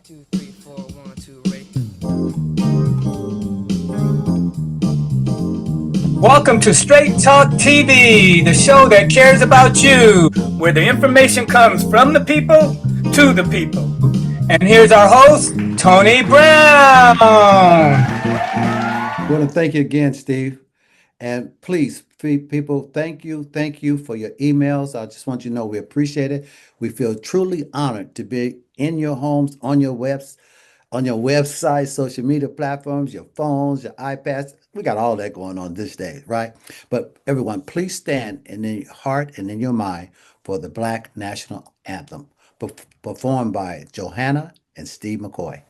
Two, three, four, one, two, ready. Welcome to Straight Talk TV, the show that cares about you, where the information comes from the people to the people. And here's our host, Tony Brown. I want to thank you again, Steve. And please, people, thank you for your emails. I just want you to know we appreciate it. We feel truly honored to be in your homes, on your website, social media platforms, your phones, your iPads. We got all that going on this day, right? But everyone, please stand in your heart and in your mind for the Black National Anthem, performed by Johanna and Steve McCoy.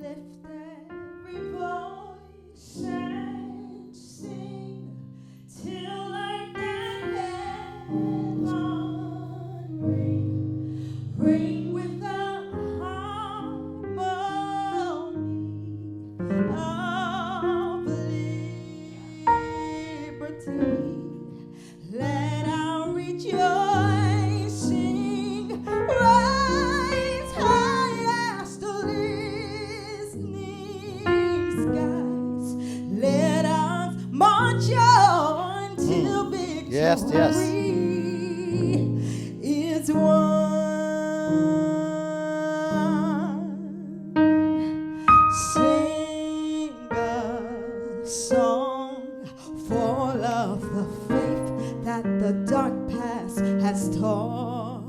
Lift every voice and sing till earth and heaven ring, ring with the harmony of liberty. Let our rejoicing rise high as the listening skies. Let us march on till victory Yes, yes. is won. Sing a song full of the faith that the dark past has taught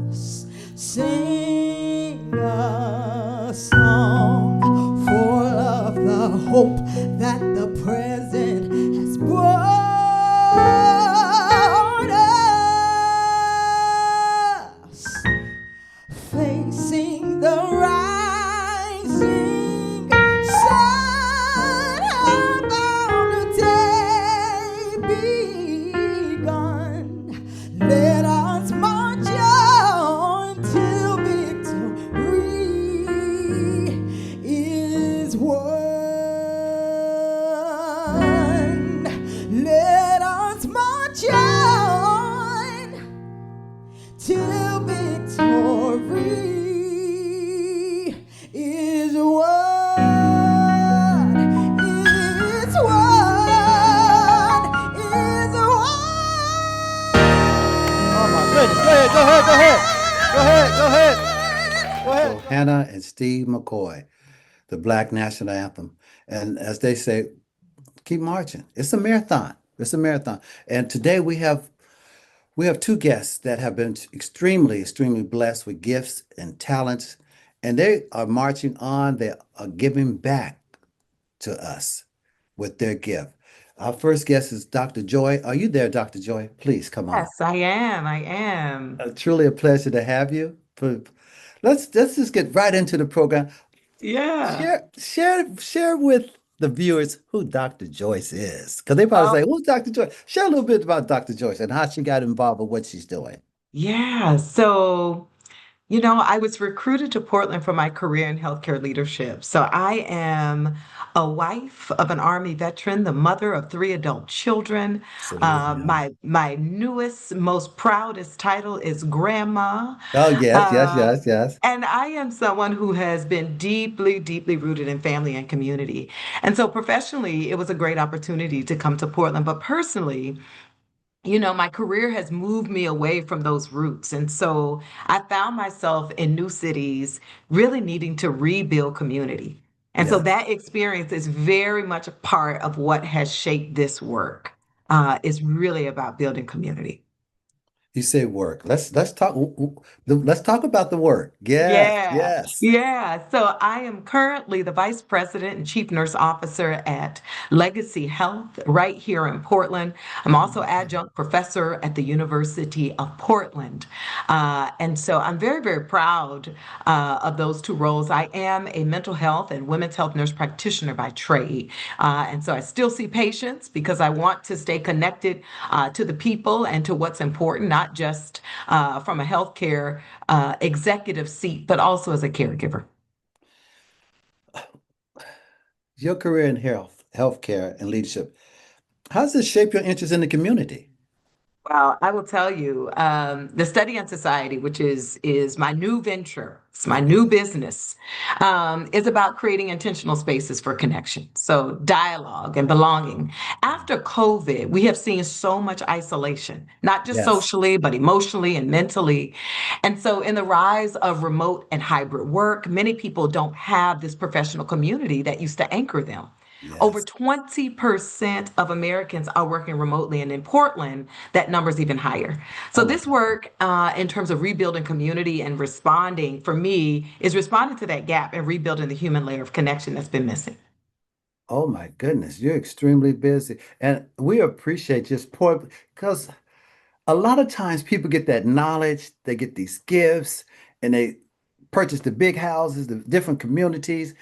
us. Sing a song full of the hope that the present has brought us. Facing the rising sun, about a day begun. Let us march on till victory is won. Let us march on till victory is won, is won, is won. Oh my goodness. Go ahead. Go ahead. Johanna and Steve McCoy, the Black National Anthem. And as they say, keep marching. It's a marathon. It's a marathon. And today we have two guests that have been extremely blessed with gifts and talents, and they are marching on. They are giving back to us with their gift. Our first guest is Dr. Joy. Are you there, Dr. Joy? Please come on. Yes, I am. I am. Truly a pleasure to have you. Let's just get right into the program. Yeah. Share with the viewers who Dr. Joyce is, because they probably say, "Who's Dr. Joyce?" Share a little bit about Dr. Joyce and how she got involved with what she's doing. Yeah. So, I was recruited to Portland for my career in healthcare leadership. So I am a wife of an Army veteran, the mother of three adult children. Absolutely. My newest, most proudest title is grandma. Oh, yes, yes, Uh, yes, yes. and I am someone who has been deeply rooted in family and community. And so professionally, it was a great opportunity to come to Portland. But personally, my career has moved me away from those roots. And so I found myself in new cities really needing to rebuild community. And so Yes. that experience is very much a part of what has shaped this work. It's really about building community. You say work. Let's talk about the work. Yes, Yeah, yes. yeah. So I am currently the Vice President and Chief Nurse Officer at Legacy Health right here in Portland. I'm also adjunct professor at the University of Portland. And so I'm very proud of those two roles. I am a mental health and women's health nurse practitioner by trade. And so I still see patients because I want to stay connected to the people and to what's important, not just from a healthcare executive seat, but also as a caregiver. Your career in healthcare and leadership, How does this shape your interest in the community? Well, I will tell you, the Study and Society, which is my new venture, it's my new business, is about creating intentional spaces for connection. So dialogue and belonging. After COVID, we have seen so much isolation, not just Yes. socially, but emotionally and mentally. And so, in the rise of remote and hybrid work, many people don't have this professional community that used to anchor them. Over Yes. 20% of Americans are working remotely, and in Portland, that number is even higher. So, Oh my this work, in terms of rebuilding community and responding, for me, is responding to that gap and rebuilding the human layer of connection that's been missing. Oh my goodness, you're extremely busy. And we appreciate just pour because a lot of times people get that knowledge, they get these gifts, and they purchase the big houses, the different communities,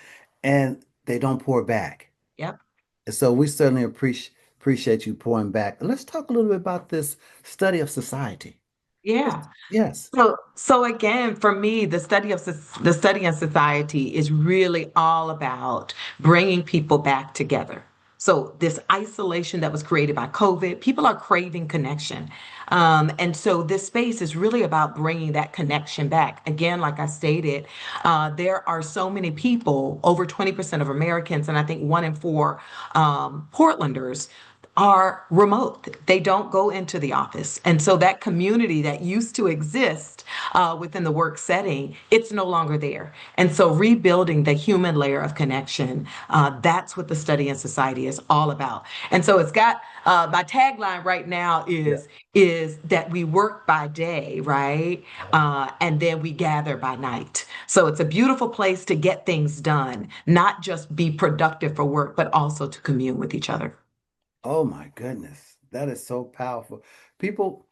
and they don't pour back. Yep. And so we certainly appreciate you pouring back. Let's talk a little bit about this study of society. Yeah. Yes. So again, for me, the study in society is really all about bringing people back together. So this isolation that was created by COVID, people are craving connection, and so this space is really about bringing that connection back. Again, like I stated, there are so many people, over 20% of Americans, and I think 1 in 4 Portlanders are remote. They don't go into the office. And so that community that used to exist within the work setting, it's no longer there. And so rebuilding the human layer of connection, that's what the study in society is all about. And so it's got my tagline right now Yeah. is that we work by day, right? And then we gather by night. So it's a beautiful place to get things done, not just be productive for work, but also to commune with each other. Oh my goodness. That is so powerful. People,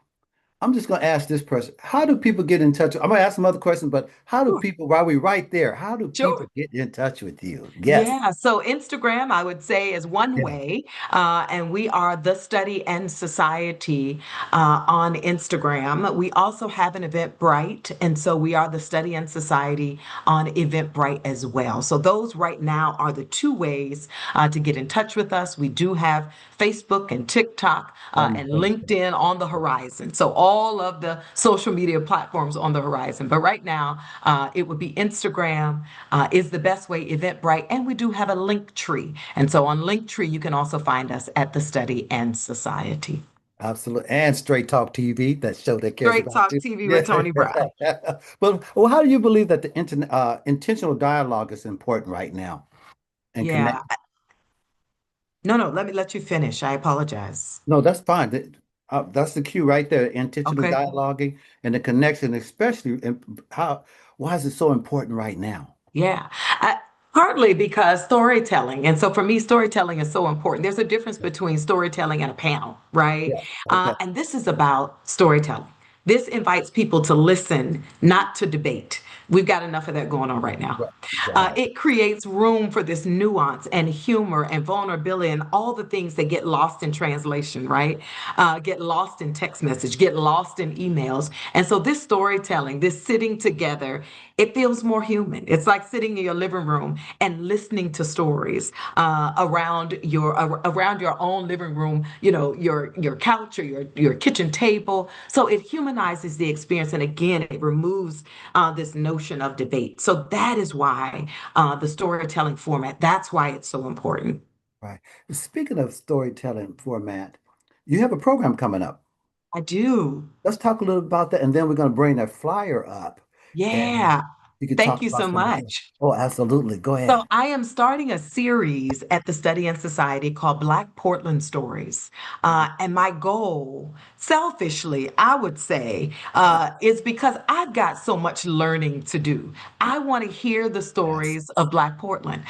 I'm just going to ask this person, how do people get in touch? I'm going to ask some other questions, but how do Sure. people, while we right there, how do people Sure. get in touch with you? Yes. Yeah, so Instagram, I would say, is one Yeah. way, and we are the Study and Society on Instagram. We also have an Eventbrite, and so we are the Study and Society on Eventbrite as well. So those right now are the two ways to get in touch with us. We do have Facebook and TikTok Oh my and goodness. LinkedIn on the horizon. So all of the social media platforms on the horizon. But right now, it would be Instagram is the best way, Eventbrite, and we do have a link tree. And so on Linktree, you can also find us at the Study and Society. Absolutely. And Straight Talk TV, that show that cares Straight about Talk you. TV Yeah. with Tony Brown. But well, how do you believe that the intentional dialogue is important right now and connect? Yeah. No, no, let me let you finish. I apologize. No, that's fine. That's the cue right there, intentional Okay. dialoguing and the connection, especially and why is it so important right now? Yeah. I, Partly because storytelling. And so for me, storytelling is so important. There's a difference between storytelling and a panel, right? Yeah. Okay. And this is about storytelling. This invites people to listen, not to debate. We've got enough of that going on right now. Right. Right. It creates room for this nuance and humor and vulnerability and all the things that get lost in translation, right? Get lost in text message, get lost in emails. And so this storytelling, this sitting together, it feels more human. It's like sitting in your living room and listening to stories around your own living room, your couch or your kitchen table. So it humanizes the experience, and again, it removes this notion of debate. So that is why the storytelling format. That's why it's so important. Right. Speaking of storytelling format, you have a program coming up. I do. Let's talk a little about that, and then we're going to bring that flyer up, and Yeah. you can Thank talk you so about some of that. much. Oh, absolutely. Go So ahead. I am starting a series at the Study and Society called Black Portland Stories. And my goal, selfishly, I would say, is because I've got so much learning to do. I want to hear the Yes. stories of Black Portland.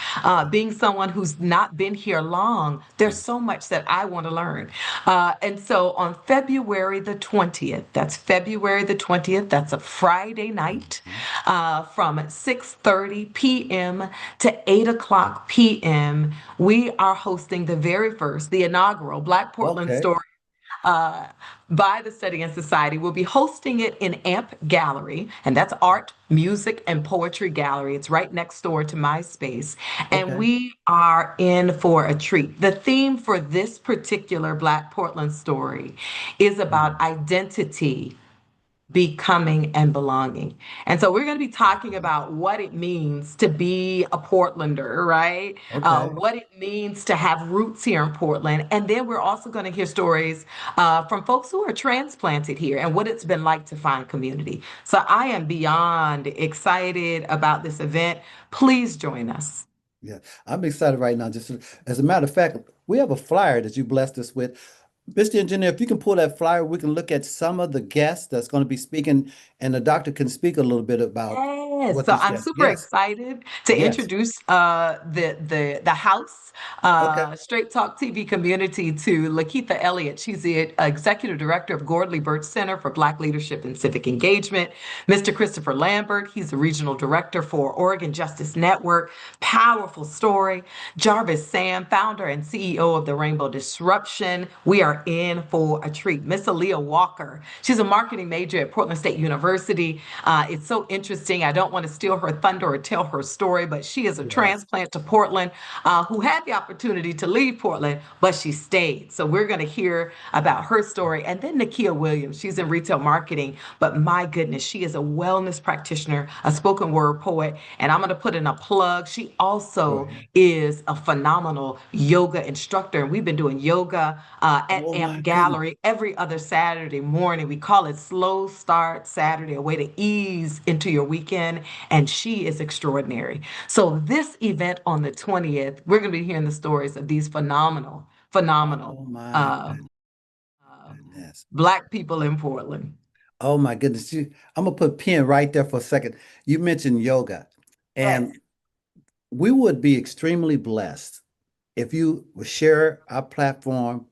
Being someone who's not been here long, there's so much that I want to learn. And so on February the 20th, that's February the 20th, that's a Friday night, Mhm. from 6:30 p.m. to 8 o'clock p.m., we are hosting the inaugural Black Portland Okay. Story uh, by the Study and Society. We'll be hosting it in AMP Gallery, and that's Art, Music, and Poetry Gallery. It's right next door to my space. And Okay. we are in for a treat. The theme for this particular Black Portland story is about Mhm. identity, becoming, and belonging. And so we're going to be talking about what it means to be a Portlander, right? Okay. What it means to have roots here in Portland. And then we're also going to hear stories from folks who are transplanted here and what it's been like to find community. So I am beyond excited about this event. Please join us. Yeah, I'm excited right now. Just as a matter of fact, we have a flyer that you blessed us with. Mr. Engineer, if you can pull that flyer, we can look at some of the guests that's going to be speaking, and the doctor can speak a little bit about Yes, what so these I'm guests. super Yes, excited to yes. introduce the house Okay. Straight Talk TV community to Lakeitha Elliott. She's the executive director of Gordley Birch Center for Black Leadership and Civic Engagement. Mr. Christopher Lambert, he's the regional director for Oregon Justice Network. Powerful story. Jarvis Sam, founder and CEO of the Rainbow Disruption. We are in for a treat. Miss Aaliyah Walker, she's a marketing major at Portland State University. It's so interesting. I don't want to steal her thunder or tell her story, but she is a Yes. transplant to Portland who had the opportunity to leave Portland, but she stayed. So we're going to hear about her story. And then Nakia Williams, she's in retail marketing, but my goodness, she is a wellness practitioner, a spoken word poet, and I'm going to put in a plug. She Go also ahead. is a phenomenal yoga instructor. And we've been doing yoga at Oh my AMP goodness. Gallery every other Saturday morning. We call it Slow Start Saturday, a way to ease into your weekend. And she is extraordinary. So this event on the 20th, we're going to be hearing the stories of these phenomenal Oh my uh, uh, goodness. Black people in Portland. Oh my goodness. I'm gonna put pin right there for a second. You mentioned yoga, Yes. and we would be extremely blessed if you would share our platform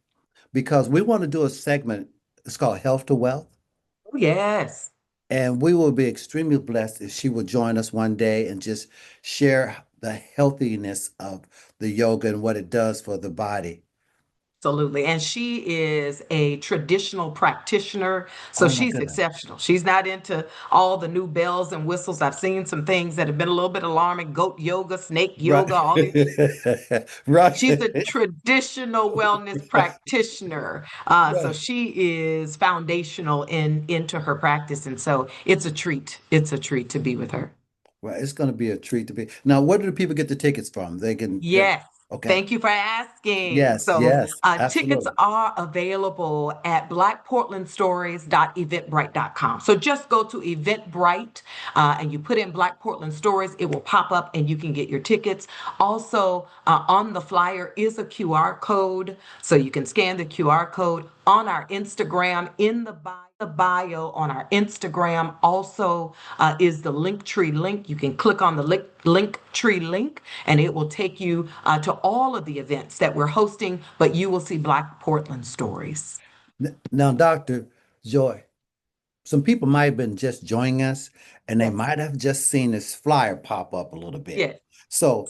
because we want to do a segment. It's called Health to Wealth. Oh, yes. And we will be extremely blessed if she will join us one day and just share the healthiness of the yoga and what it does for the body. Absolutely. And she is a traditional practitioner. So Oh my she's goodness. exceptional. She's not into all the new bells and whistles. I've seen some things that have been a little bit alarming, goat yoga, snake yoga, Right. all these. She's a Right. traditional wellness practitioner. So Right. she is foundational into her practice. And so it's a treat. It's a treat to be with her. Well, it's going to be a treat to be. Now, where do the people get the tickets from? Yes. Okay. Thank you for asking. Yes, So, yes, tickets absolutely. are available at blackportlandstories.eventbrite.com. So, just go to Eventbrite and you put in Black Portland Stories, it will pop up and you can get your tickets. Also, on the flyer is a QR code. So, you can scan the QR code on our Instagram in the bio on our Instagram also is the Linktree link. You can click on the Linktree link and it will take you to all of the events that we're hosting, but you will see Black Portland stories. Now, Dr. Joy, some people might have been just joining us and they Yes. might have just seen this flyer pop up a little bit. Yes. So,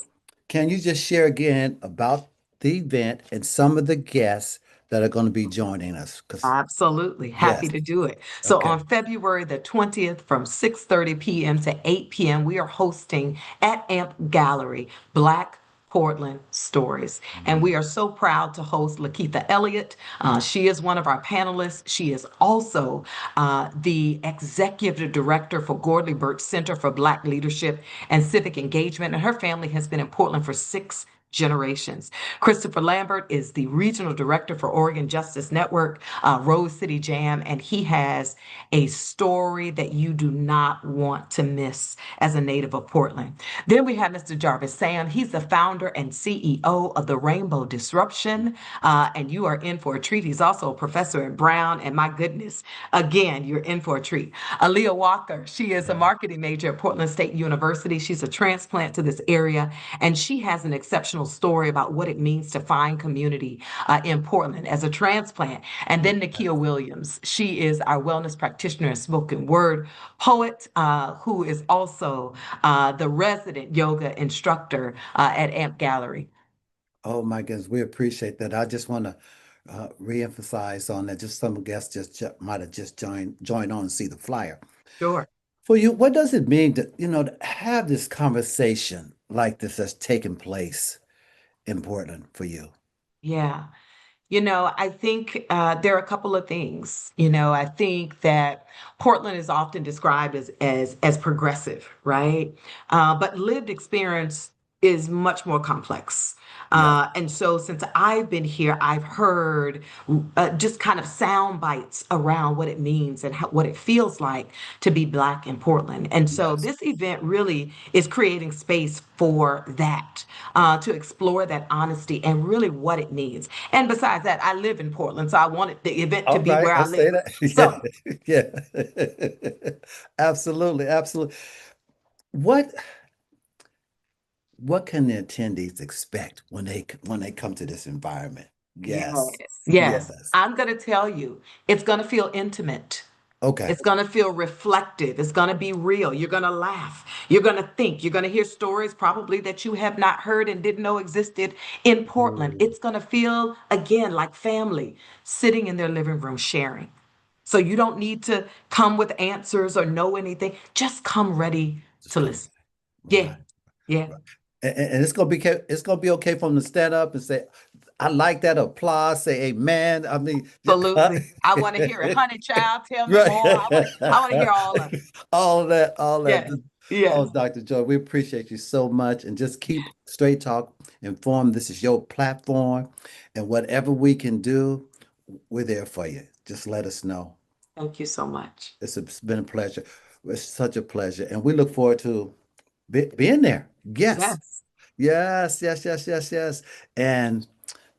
can you just share again about the event and some of the guests that are going to be joining us? Because, Absolutely. Happy yes, to do it. So okay. on February the 20th from 6:30 p.m. to 8 p.m., we are hosting at AMP Gallery Black Portland Stories. And we are so proud to host Lakeitha Elliott. She is one of our panelists. She is also the executive director for Gordley Birch Center for Black Leadership and Civic Engagement. And her family has been in Portland for 6 generations. Christopher Lambert is the regional director for Oregon Justice Network, Rose City Jam, and he has a story that you do not want to miss as a native of Portland. Then we have Mr. Jarvis Sam. He's the founder and CEO of the Rainbow Disruption, and you are in for a treat. He's also a professor at Brown, and my goodness, again, you're in for a treat. Aaliyah Walker, she is a marketing major at Portland State University. She's a transplant to this area, and she has an exceptional story about what it means to find community in Portland as a transplant. And then Nakia Williams, she is our wellness practitioner and spoken word poet who is also the resident yoga instructor at AMP Gallery. Oh my goodness, we appreciate that. I just want to re-emphasize on that. Just some guests might have just joined on and see the flyer. Sure. For you, what does it mean to have this conversation like this that's taking place in Portland for you? Yeah. I think there are a couple of things. I think that Portland is often described as progressive, right? But lived experience is much more complex. Yes. And so since I've been here, I've heard just kind of sound bites around what it means and what it feels like to be Black in Portland. And so Yes. this event really is creating space for that, to explore that honesty and really what it means. And besides that, I live in Portland, so I wanted the event to All be right, where I I say live. that. So, Yeah, yeah. Absolutely, absolutely. What what can the attendees expect when they come to this environment? yes, Yes. yes, Yes. I'm going to tell you, it's going to feel intimate. Okay. It's going to feel reflective. It's going to be real. You're going to laugh. You're going to think. You're going to hear stories probably that you have not heard and didn't know existed in Portland. Ooh, It's going to feel, again, like family sitting in their living room sharing. So you don't need to come with answers or know anything. Just come ready just to come. listen. Yeah, Right. yeah, Right. And it's gonna be okay for them to stand up and say, I like that applause, say amen. I mean, absolutely. I want to hear it. Honey child, tell me right. more. I want to hear all of it. All of that, all that. Yes, yes. Oh, Dr. Joy, we appreciate you so much. And just keep Straight Talk informed. This is your platform. And whatever we can do, we're there for you. Just let us know. Thank you so much. It's been a pleasure. It's such a pleasure. And we look forward to being there. Yes. Yes. Yes, yes, yes, yes, yes. And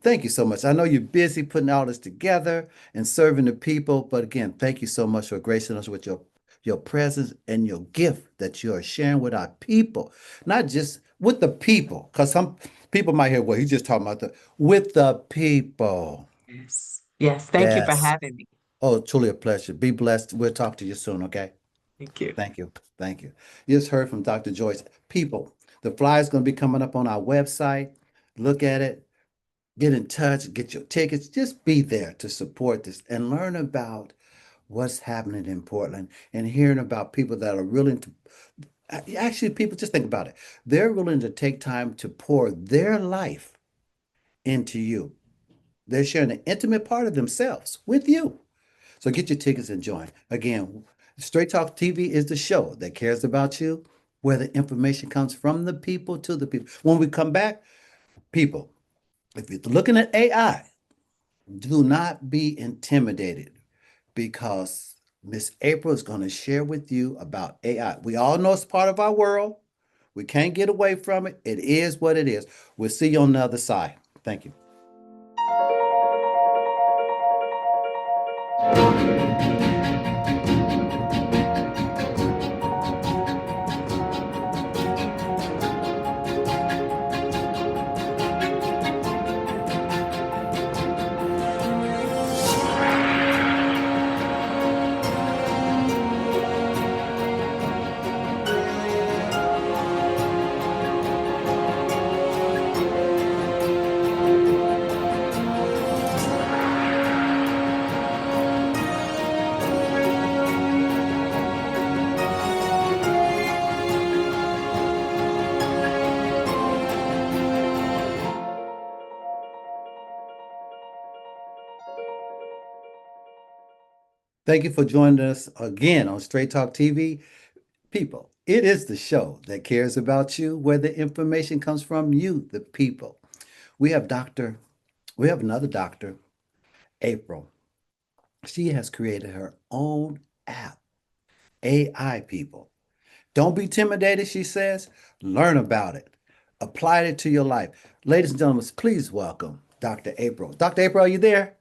thank you so much. I know you're busy putting all this together and serving the people, but again, thank you so much for gracing us with your presence and your gift that you are sharing with our people, not just with the people, because some people might hear, well, he's just talking about with the people. Yes. Yes. Thank you for Yes. having me. Oh, truly a pleasure. Be blessed. We'll talk to you soon, okay? Thank you. Thank you. Thank you. You just heard from Dr. Joyce. People, the flyer is going to be coming up on our website. Look at it. Get in touch, get your tickets, just be there to support this and learn about what's happening in Portland and hearing about people that are willing to actually, people just think about it. They're willing to take time to pour their life into you. They're sharing an intimate part of themselves with you. So get your tickets and join. Again, Straight Talk TV is the show that cares about you, where the information comes from the people to the people. When we come back, people, if you're looking at AI, do not be intimidated because Miss April is going to share with you about AI. We all know it's part of our world. We can't get away from it. It is what it is. We'll see you on the other side. Thank you. Thank you for joining us again on Straight Talk TV. People, it is the show that cares about you, where the information comes from you, the people. We have another doctor, April. She has created her own app, AI people. Don't be intimidated, she says. Learn about it. Apply it to your life. Ladies and gentlemen, please welcome Dr. April. Dr. April, are you there?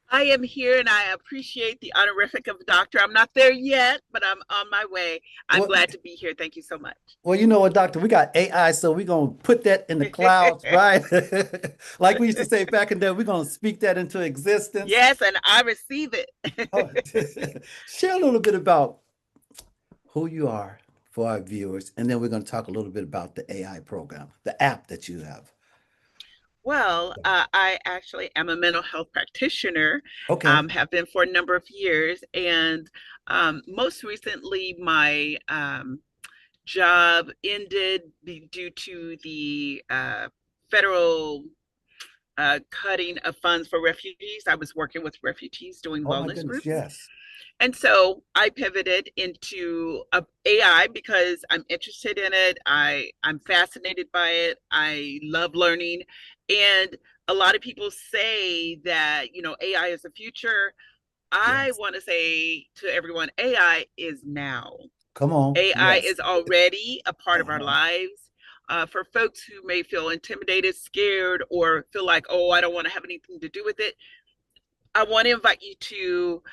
I am here and I appreciate the honorific of doctor. I'm not there yet, but I'm on my way. I'm Well, glad to be here. Thank you so much. well, you know what, doctor? We got AI, so we're going to put that in the clouds, right? Like we used to say back in the day, we're going to speak that into existence. Yes, and I receive it. Oh, share a little bit about who you are for our viewers, and then we're going to talk a little bit about the AI program, the app that you have. Well, I actually am a mental health practitioner, Okay. have been for a number of years, and most recently, my job ended due to the federal cutting of funds for refugees. I was working with refugees doing Oh my wellness goodness, groups. yes. And so I pivoted into AI because I'm interested in it. I'm fascinated by it. I love learning. And a lot of people say that, AI is the future. I Yes. want to say to everyone, AI is now. Come on. AI Yes. is already a part of our Uh-huh. lives. For folks who may feel intimidated, scared, or feel like, oh, I don't want to have anything to do with it, I want to invite you to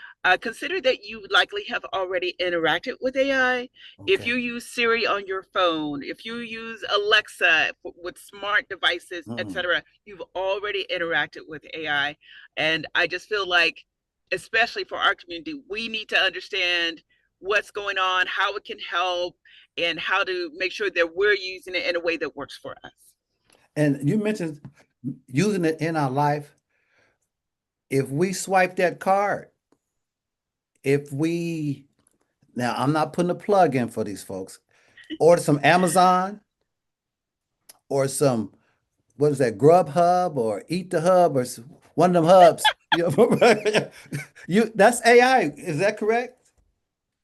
consider that you likely have already interacted with AI. If you Okay. use Siri on your phone, if you use Alexa with smart devices, Mm. etc., you've already interacted with AI. And I just feel like, especially for our community, we need to understand what's going on, how it can help, and how to make sure that we're using it in a way that works for us. And you mentioned using it in our life. If we swipe that card, if we now I'm not putting a plug in for these folks, order some Amazon or some what is that, Grubhub or Eat the Hub or one of them hubs. You that's AI, is that correct?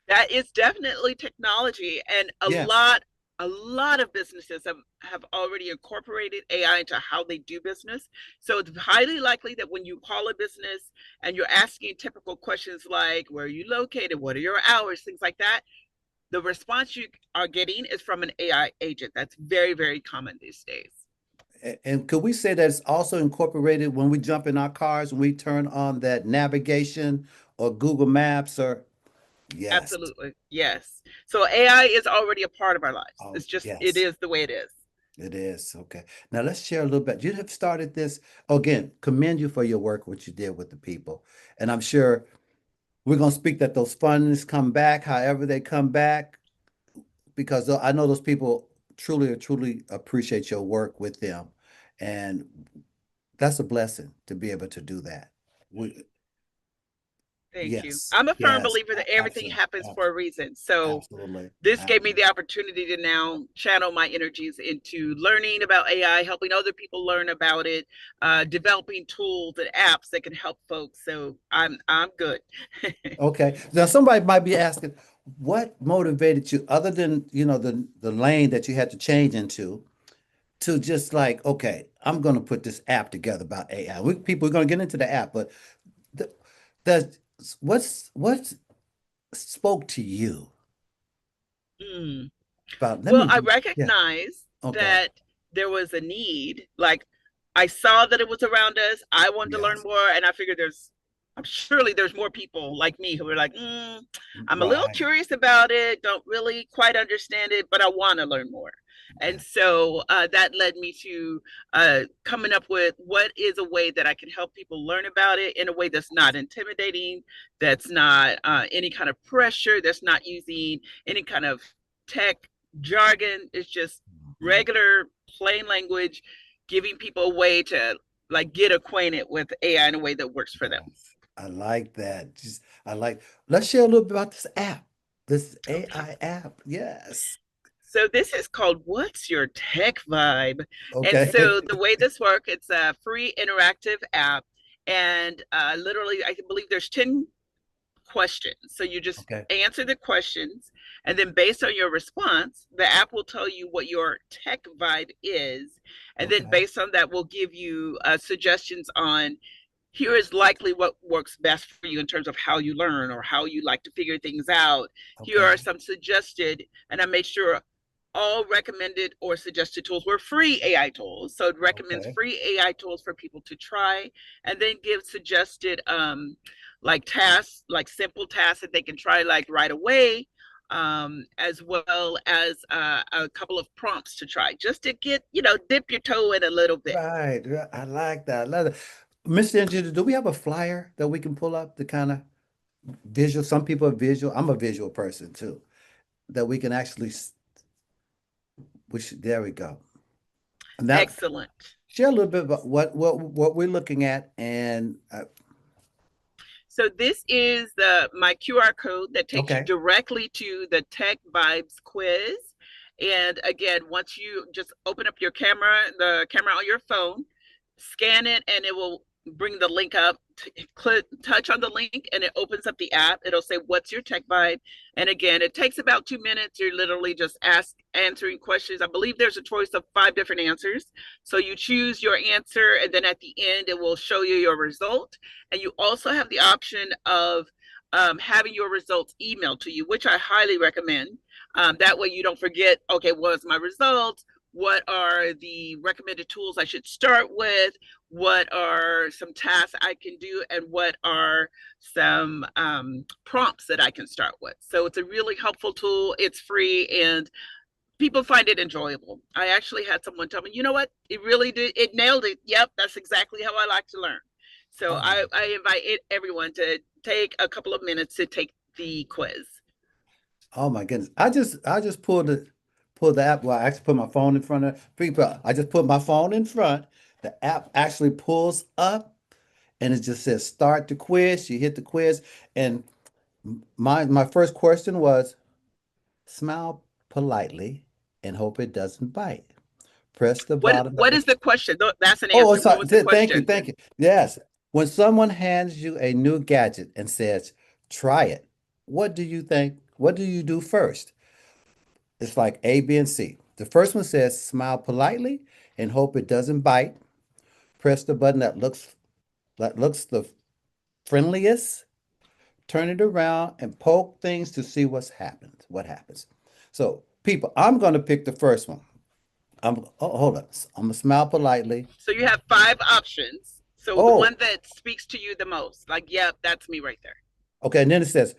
That is definitely technology, and a Yes. lot a lot of businesses have already incorporated AI into how they do business. So it's highly likely that when you call a business and you're asking typical questions like, where are you located, what are your hours, things like that, the response you are getting is from an AI agent. That's very, very common these days. And could we say that it's also incorporated when we jump in our cars, when we turn on that navigation or Google Maps or yes. Absolutely. Yes. So AI is already a part of our lives. Oh, It's just, it yes. is the way it is. It is. Okay. Now let's share a little bit. You have started this again, commend you for your work, what you did with the people. And I'm sure we're going to speak that those fundings come back, however they come back, because I know those people truly appreciate your work with them. And that's a blessing to be able to do that. We, Thank you. yes, I'm a firm yes, believer that everything absolutely, happens for a reason. So absolutely, this gave me the absolutely. opportunity to now channel my energies into learning about AI, helping other people learn about it, developing tools and apps that can help folks. So I'm good. Okay. Now somebody might be asking, what motivated you, other than the lane that you had to change into, to just like, okay, I'm going to put this app together about AI. We're going to get into the app, but the, the what's spoke to you Mm. about, let Well, me I do, yeah, recognize okay, that there was a need. Like I saw that it was around us. I wanted to learn yes, more, and I figured I'm surely there's more people like me who are like, I'm a little right, curious about it, don't really quite understand it, but I want to learn more. And yeah, so that led me to coming up with what is a way that I can help people learn about it in a way that's not intimidating, that's not any kind of pressure, that's not using any kind of tech jargon. It's just mhm, regular plain language, giving people a way to like get acquainted with AI in a way that works for them. yes. I like that. Just let's share a little bit about this Okay. AI app. Yes. So this is called What's Your Tech Vibe? And Okay. so the way this works, it's a free interactive app. And literally, I believe there's 10 questions. So you just Okay. answer the questions, and then based on your response, the app will tell you what your tech vibe is. And then Okay. based on that, we'll give you suggestions on here is likely what works best for you in terms of how you learn or how you like to figure things out. Here are Okay. some suggested, and I made sure all recommended or suggested tools were free AI tools. So it recommends Okay. free AI tools for people to try, and then give suggested like tasks, like simple tasks that they can try like right away, as well as a couple of prompts to try just to get, dip your toe in a little bit. Right. Right. I like that. I love it. Mr. Engineer, do we have a flyer that we can pull up, the kind of visual? Some people are visual. I'm a visual person too. That we can actually, there we go. And that, Excellent. share a little bit about what we're looking at, and So this is my QR code that takes you okay. directly to the Tech Vibes quiz. And again, once you just open up the camera on your phone, scan it, and it will bring the link up. Touch on the link, and it opens up the app. It'll say, "What's your tech vibe?" And again, it takes about 2 minutes. You're literally just answering questions. I believe there's a choice of 5 different answers. So you choose your answer, and then at the end, it will show you your result. And you also have the option of having your results emailed to you, which I highly recommend. That way you don't forget, okay, what's my result? What are the recommended tools I should start with? What are some tasks I can do? And what are some prompts that I can start with? So it's a really helpful tool. It's free, and people find it enjoyable. I actually had someone tell me, you know what? It really did. It nailed it. Yep, that's exactly how I like to learn. So Oh, I invite everyone to take a couple of minutes to take the quiz. oh my goodness. I just pulled the app. Well, I actually put my phone in front of people. I just put my phone in front. The app actually pulls up and it just says start the quiz. You hit the quiz. And my first question was smile politely and hope it doesn't bite. Press the bottom of What the is the question? That's an Oh, answer. What sorry. was the Thank you. question? Thank you. Yes. When someone hands you a new gadget and says, try it, what do you think? What do you do first? It's like A, B, and C. The first one says, smile politely and hope it doesn't bite. Press the button that looks the friendliest. Turn it around and poke things to see what happens. So, people, I'm going to pick the first one. Hold on. I'm gonna smile politely. So you have 5 options. So the Oh, one that speaks to you the most, like, yep, that's me right there. okay, and then it says,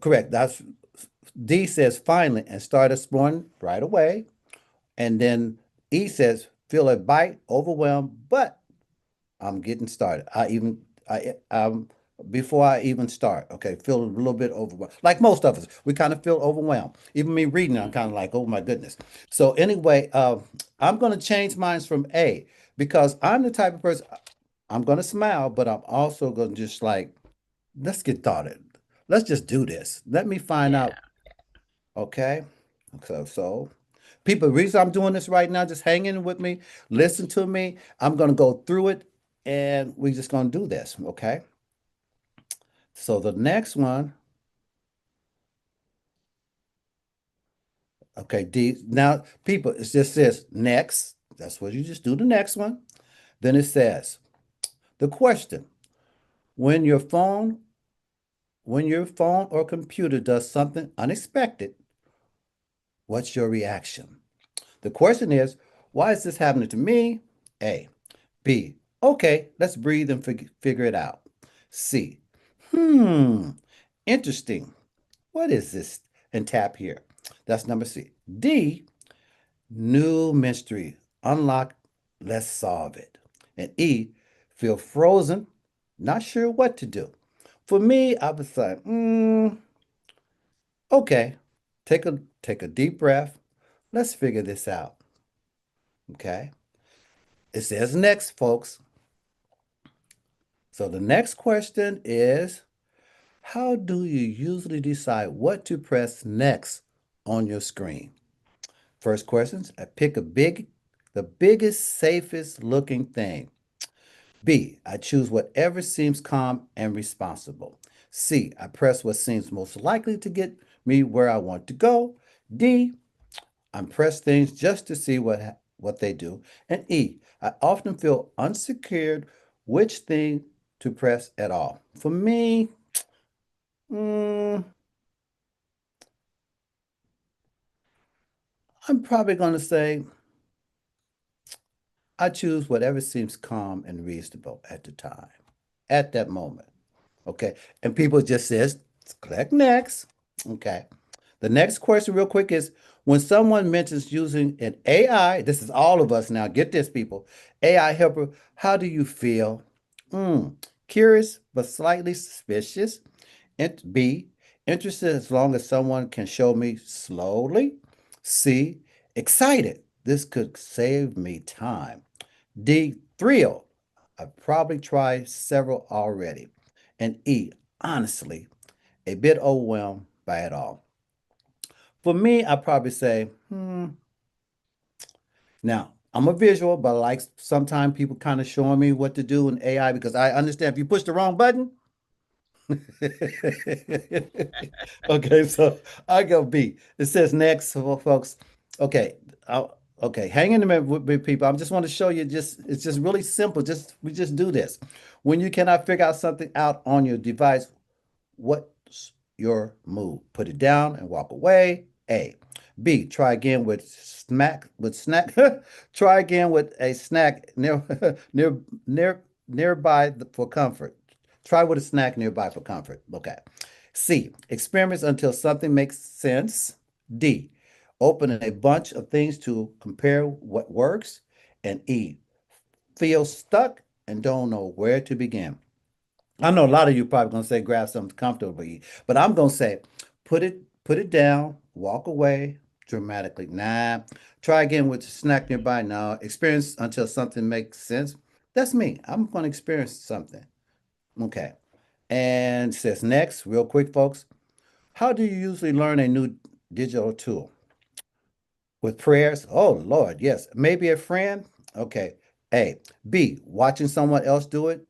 correct. That's D says finally and start exploring right away. And then E says feel a bite, overwhelmed, but I'm getting started. Before I even start, okay, feel a little bit overwhelmed. Like most of us, we kind of feel overwhelmed. Even me reading, I'm kind of like, oh my goodness. So anyway, I'm gonna change mine from A because I'm the type of person I'm gonna smile, but I'm also gonna just like, let's get started. Let's just do this. Let me find Yeah. out. Okay. So people, the reason I'm doing this right now, just hang in with me, listen to me. I'm gonna go through it and we're just gonna do this. Okay. So the next one, okay, D. Now, people, it just says next. That's what you just do the next one. Then it says the question, when your phone, when your phone or computer does something unexpected, what's your reaction? The question is, why is this happening to me? A. B. Okay, let's breathe and figure it out. C. Hmm, interesting. What is this? And tap here. That's number C. D. New mystery. Unlock. Let's solve it. And E. Feel frozen. Not sure what to do. For me, I was like, okay. Take a deep breath. Let's figure this out. Okay. It says next, folks. So the next question is, how do you usually decide what to press next on your screen? First questions, I pick the biggest, safest looking thing. B, I choose whatever seems calm and responsible. C, I press what seems most likely to get me where I want to go. D, I press things just to see what they do. And E, I often feel unsecured which thing to press at all. For me, mm, I'm probably going to say I choose whatever seems calm and reasonable at the time, at that moment. Okay. And people just says, click next. Okay. The next question, real quick, is when someone mentions using an AI, this is all of us now, get this, people, AI helper, how do you feel? Curious, but slightly suspicious. B, interested as long as someone can show me slowly. C, excited. This could save me time. D, thrill. I've probably tried several already. And E, honestly, a bit overwhelmed by it all. For me, I'd probably say, Now, I'm a visual, but I like sometimes people kind of showing me what to do in AI because I understand if you push the wrong button. Okay, so I go B. It says next, so folks. Okay, okay, hang in a minute with me, people. I just want to show you. It's just really simple. We just do this. When you cannot figure out something out on your device, what's your move? Put it down and walk away. A. B. Try again with snack. Try again with a snack nearby for comfort. Try with a snack nearby for comfort. Okay. C. Experiments until something makes sense. D. Open a bunch of things to compare what works. And E. Feel stuck and don't know where to begin. I know a lot of you probably gonna say grab something comfortable to eat, but I'm gonna say put it down, walk away dramatically. Nah. Try again with a snack nearby. Now experience until something makes sense. That's me. I'm gonna experience something. Okay. And it says next, real quick, folks. How do you usually learn a new digital tool? With prayers? Oh Lord, yes. Maybe a friend? Okay. A. B. Watching someone else do it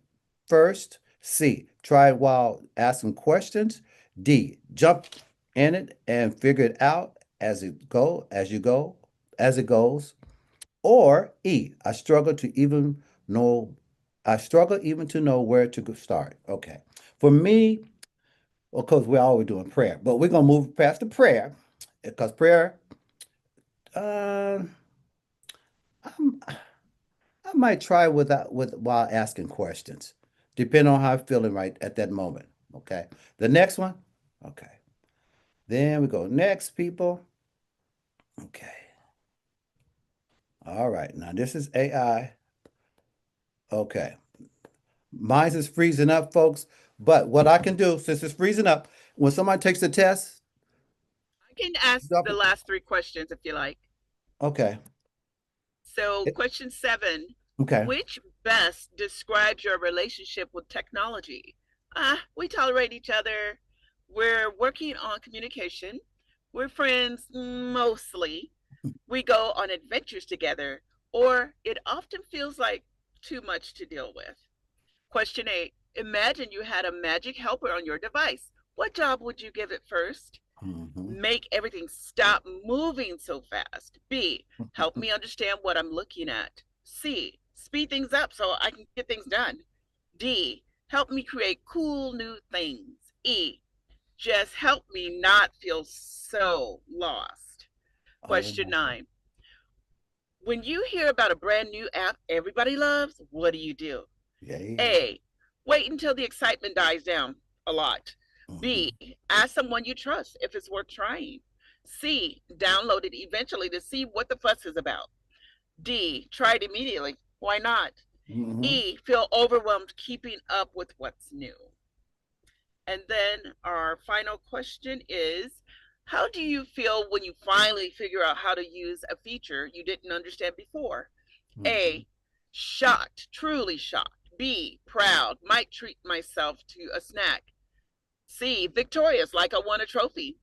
first. C. Try it while asking questions. D. Jump in it and figure it out as it goes. Or E. I struggle even to know where to start. Okay. For me, of course, we're always doing prayer, but we're gonna move past the prayer because prayer, uh, I'm, I might try with while asking questions, depending on how I'm feeling right at that moment. Okay. The next one. Okay. Then we go next, people. Okay. All right. Now this is AI. Okay. Mine is freezing up, folks. But what I can do, since it's freezing up, when somebody takes the test, I can ask drop the it. last three questions if you like. Okay. So, It- question 7, Okay. which best describes your relationship with technology? We tolerate each other. We're working on communication. We're friends mostly. We go on adventures together, or it often feels like too much to deal with. Question 8, imagine you had a magic helper on your device. What job would you give it first? Mhm. Make everything stop moving so fast. B, help me understand what I'm looking at. C, speed things up so I can get things done. D, help me create cool new things. E, just help me not feel so lost. Oh Question my God. 9, when you hear about a brand new app everybody loves, what do? Yeah. A, wait until the excitement dies down a lot. B, Mhm. ask someone you trust if it's worth trying. C, download it eventually to see what the fuss is about. D, try it immediately. Why not? Mhm. E, feel overwhelmed keeping up with what's new. And then our final question is, how do you feel when you finally figure out how to use a feature you didn't understand before? Mhm. A, shocked, truly shocked. B, proud, might treat myself to a snack. C, victorious, like I won a trophy.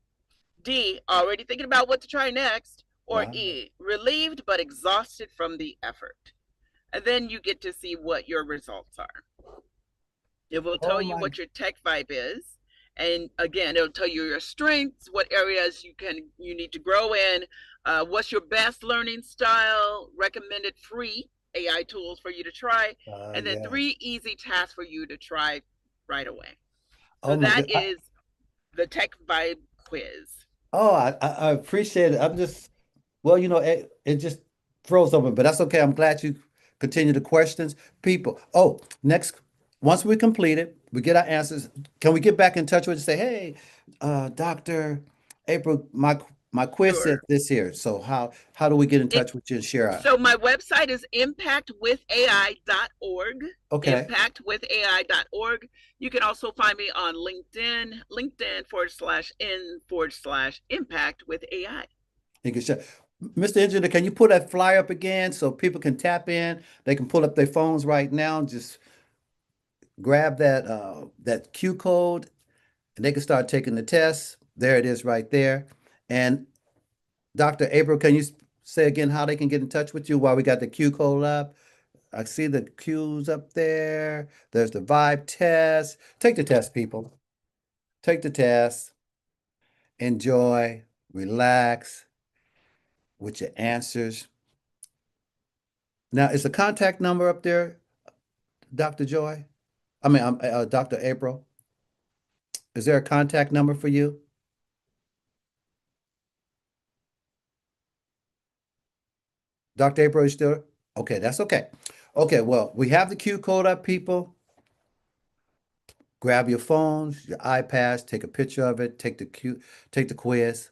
D, already thinking about what to try next. Or Wow. E, relieved but exhausted from the effort. And then you get to see what your results are. It will tell Oh you my. what your tech vibe is. And again, it'll tell you your strengths, what areas you need to grow in, what's your best learning style, recommended free AI tools for you to try, and then Yes. 3 easy tasks for you to try right away. So Oh my that God. is the tech vibe quiz. I appreciate it. I'm just, well, it just froze over, but that's okay. I'm glad you continue the questions. People, next, once we complete it, we get our answers. Can we get back in touch with you and say, hey, Dr. April, my quiz said Sure. this here. So how do we get in It touch with you and share our, So my website is impactwithai.org. okay. Impactwithai.org. You can also find me on LinkedIn /n/impact with AI. You can share. Mr. Engineer, can you pull that flyer up again so people can tap in? They can pull up their phones right now, just grab that Q code, and they can start taking the test. There it is right there. And Dr. April, can you say again how they can get in touch with you while we got the Q code up? I see the Q's up there. There's the vibe test. Take the test, people. Take the test. Enjoy, relax with your answers. Now, is the contact number up there, Dr. Joy? I mean, Dr. April. Is there a contact number for you? Dr. April is still? Okay, that's okay. Okay, well, we have the Q code up, people. Grab your phones, your iPads, take a picture of it, take the quiz,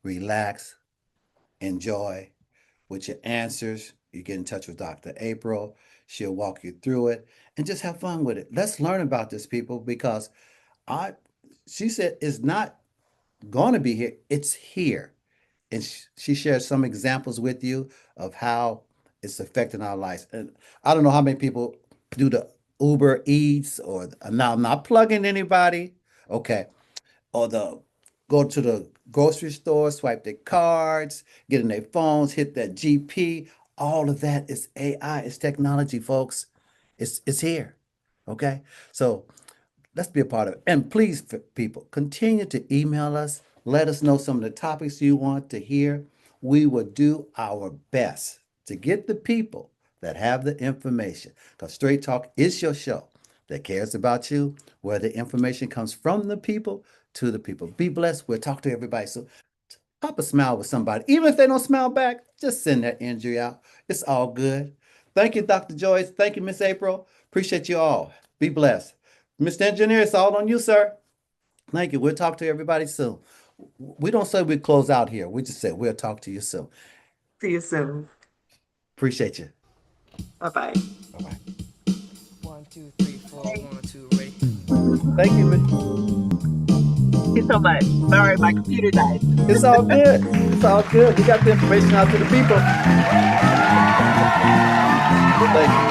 relax, enjoy with your answers. You get in touch with Dr. April. She'll walk you through it and just have fun with it. Let's learn about this, people, because she said it's not going to be here, it's here. And she shared some examples with you of how it's affecting our lives. And I don't know how many people do the Uber Eats or now I'm not plugging anybody, okay, or go to the grocery store, swipe their cards, get in their phones, hit that GP. All of that is AI, it's technology, folks. It's here, okay? So let's be a part of it. And please, people, continue to email us. Let us know some of the topics you want to hear. We will do our best to get the people that have the information, because Straight Talk is your show that cares about you, where the information comes from the people to the people. Be blessed. We'll talk to everybody. So pop a smile with somebody. Even if they don't smile back, just send that injury out. It's all good. Thank you, Dr. Joyce. Thank you, Miss April. Appreciate you all. Be blessed. Mr. Engineer, it's all on you, sir. Thank you. We'll talk to everybody soon. We don't say we close out here. We just say we'll talk to you soon. See you soon. Appreciate you. Bye-bye. Bye-bye. 1, 2, 3, 4, 1, 2, ready. Thank you. Thank you so much. Sorry, my computer died. It's all good. It's all good. We got the information out to the people. Thank you.